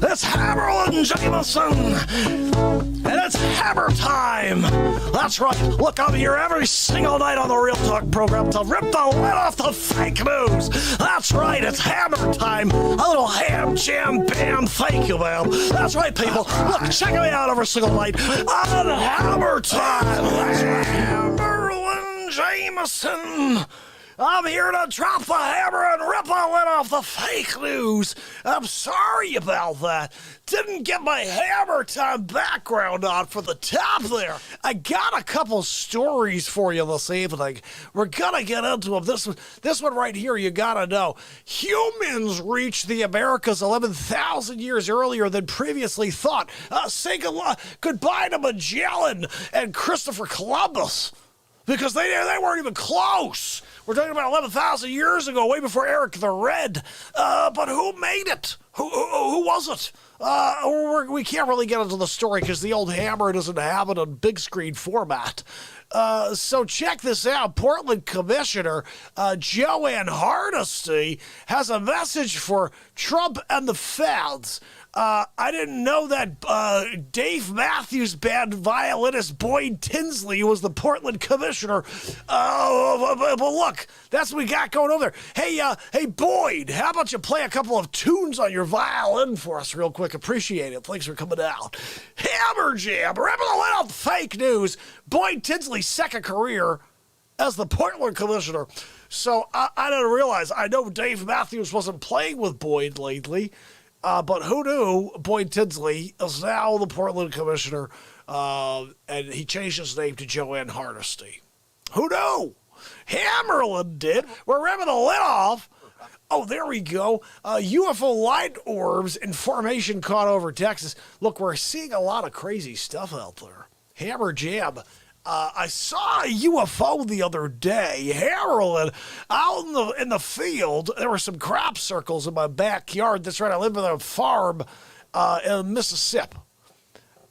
It's Hammerlin, Jamison, and it's hammer time. That's right. Look, I'm here every single night on the Real Talk program to rip the lid off the fake news. That's right. It's hammer time. A little ham, jam, bam. Thank you, ma'am. That's right, people. Look, check me out every single night on hammer time. Hammerlin, Jamison. I'm here to drop the hammer and rip the lid off the fake news. I'm sorry about that. Didn't get my hammer time background on for the top there. I got a couple stories for you this evening. We're gonna get into them. This one right here, you gotta know. Humans reached the Americas 11,000 years earlier than previously thought. Say goodbye to Magellan and Christopher Columbus, because they weren't even close. We're talking about 11,000 years ago, way before Eric the Red. But who made it? Who was it? We can't really get into the story because the old hammer doesn't have it on big screen format. So check this out. Portland Commissioner Joanne Hardesty has a message for Trump and the feds. I didn't know that Dave Matthews Band violinist Boyd Tinsley was the Portland commissioner. But look, that's what we got going over there. Hey, Boyd, how about you play a couple of tunes on your violin for us real quick? Appreciate it. Thanks for coming out. Hammer Jam, ripping the lid off fake news. Boyd Tinsley's second career as the Portland commissioner. So I didn't realize. I know Dave Matthews wasn't playing with Boyd lately. But who knew Boyd Tinsley is now the Portland commissioner, and he changed his name to Joanne Hardesty. Who knew? Hammerlin did. We're ripping the lid off. Oh, there we go. UFO light orbs in formation caught over Texas. Look, we're seeing a lot of crazy stuff out there. Hammer jam. I saw a UFO the other day, Hammerlin, out in the field. There were some crop circles in my backyard. That's right, I live on a farm in Mississippi.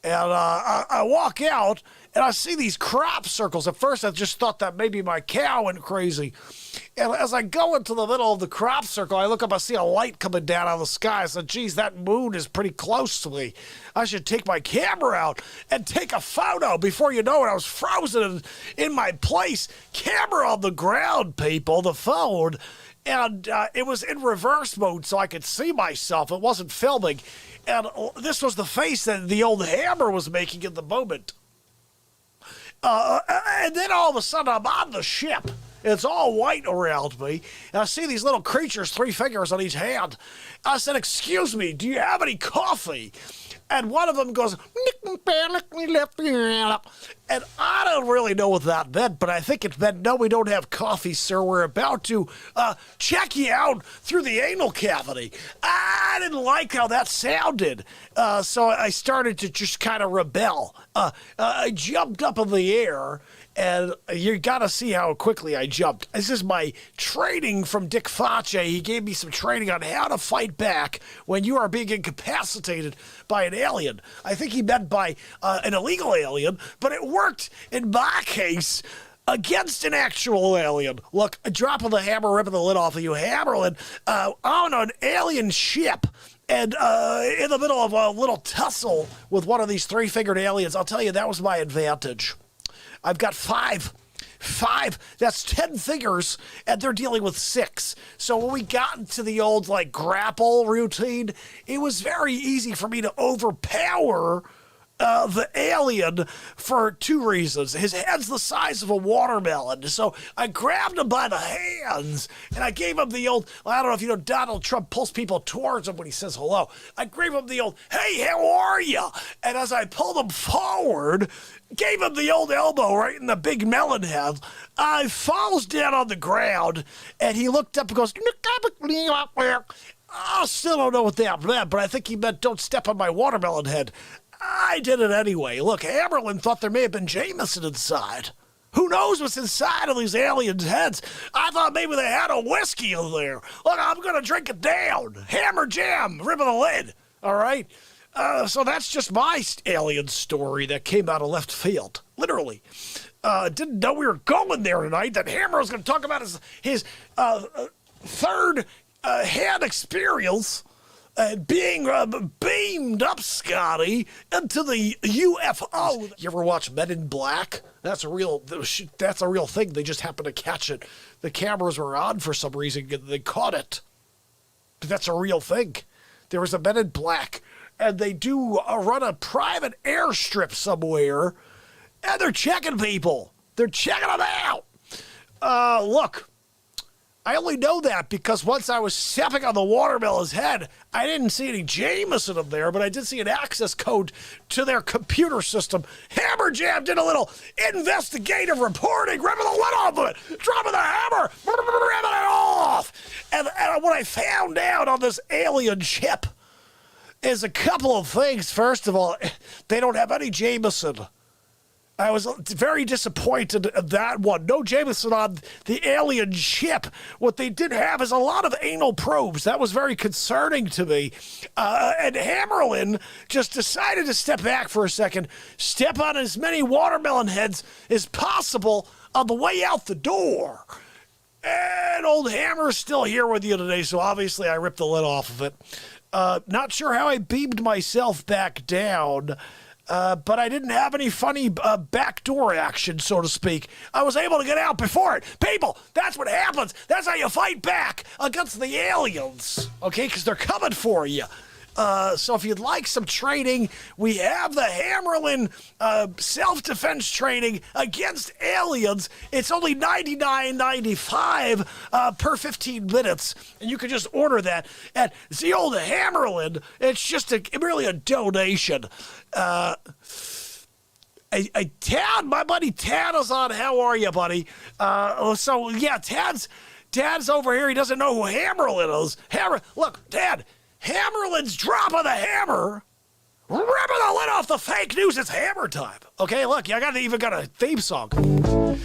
And I walk out, and I see these crop circles. At first, I just thought that maybe my cow went crazy. And as I go into the middle of the crop circle, I look up, I see a light coming down out of the sky. I said, geez, that moon is pretty close to me. I should take my camera out and take a photo. Before you know it, I was frozen in my place. Camera on the ground, people, the phone. And it was in reverse mode so I could see myself. It wasn't filming. And this was the face that the old hammer was making in the moment. And then all of a sudden, I'm on the ship. It's all white around me. And I see these little creatures, 3 fingers on each hand. I said, excuse me, do you have any coffee? And one of them goes, and I don't really know what that meant, but I think it meant, no, we don't have coffee, sir. We're about to check you out through the anal cavity. I didn't like how that sounded, so I started to just kind of rebel. I jumped up in the air, and you got to see how quickly I jumped. This is my training from Dick Facce. He gave me some training on how to fight back when you are being incapacitated by an alien. I think he meant by an illegal alien, but it worked in my case against an actual alien. Look, dropping the hammer, ripping the lid off of you, Hammerlin, on an alien ship. And in the middle of a little tussle with one of these 3-fingered aliens, I'll tell you, that was my advantage. I've got 5. That's 10 fingers, and they're dealing with 6. So when we got into the old, grapple routine, it was very easy for me to overpower the alien for 2 reasons. His head's the size of a watermelon. So I grabbed him by the hands, and I gave him the old, I don't know if you know, Donald Trump pulls people towards him when he says hello. I gave him the old, hey, how are you? And as I pulled him forward, gave him the old elbow right in the big melon head. I falls down on the ground, and he looked up and goes, I still don't know what that meant, but I think he meant don't step on my watermelon head. I did it anyway. Look, Hammerlin thought there may have been Jamison inside. Who knows what's inside of these aliens' heads? I thought maybe they had a whiskey in there. Look, I'm going to drink it down. Hammer jam, ripping the lid. All right? So that's just my alien story that came out of left field. Literally. Didn't know we were going there tonight. That Hammer was going to talk about his third hand experience being beamed up, Scotty, into the UFO. You ever watch Men in Black? That's a real thing. They just happened to catch it. The cameras were on for some reason, and they caught it. That's a real thing. There was a Men in Black, and they do run a private airstrip somewhere, and they're checking people. They're checking them out. Look, I only know that because once I was stepping on the watermelon's head, I didn't see any Jamison in there, but I did see an access code to their computer system. Hammer Jam did a little investigative reporting, ripping the lid off of it, dropping the hammer, ripping it off. And what I found out on this alien chip is a couple of things. First of all, they don't have any Jamison. I was very disappointed at that one. No Jamison on the alien ship. What they did have is a lot of anal probes. That was very concerning to me. And Hammerlin just decided to step back for a second, step on as many watermelon heads as possible on the way out the door. And old Hammer's still here with you today, so obviously I ripped the lid off of it. Not sure how I beamed myself back down. But I didn't have any funny backdoor action, so to speak. I was able to get out before it. People, that's what happens. That's how you fight back against the aliens, okay? Because they're coming for you. So if you'd like some training, we have the Hammerlin self-defense training against aliens. It's only $99.95 per 15 minutes, and you can just order that at the old Hammerlin. It's just really a donation. Tad, my buddy Tad is on. How are you, buddy? So yeah, Tad's over here. He doesn't know who Hammerlin is. Look, Tad. Hammerlin's dropping the hammer, ripping the lid off the fake news. It's hammer time. Okay, look, I even got a theme song.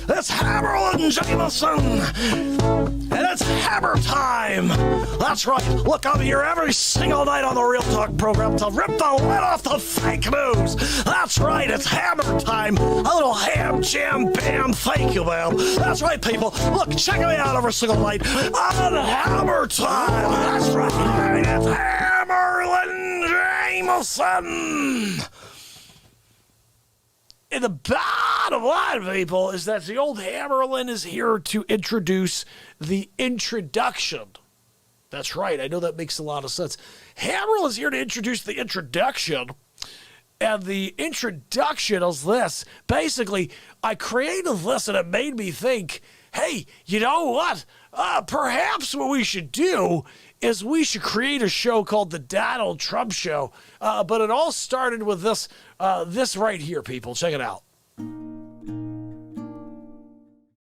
It's Hammerlin, Jamison, and it's hammer time. That's right. Look, I'm here every single night on the Real Talk program to rip the lid off the fake news. That's right, it's hammer time. A little ham, jam, bam, thank you, ma'am. That's right, people. Look, check me out every single night on hammer time. That's right, it's Hammerlin Jamison. And the bottom line, people, is that the old Hammerlin is here to introduce the introduction. That's right. I know that makes a lot of sense. Hammerlin is here to introduce the introduction. And the introduction is this. Basically, I created this and it made me think, hey, you know what? Perhaps what we should do is we should create a show called The Donald Trump Show. But it all started with this right here, people. Check it out.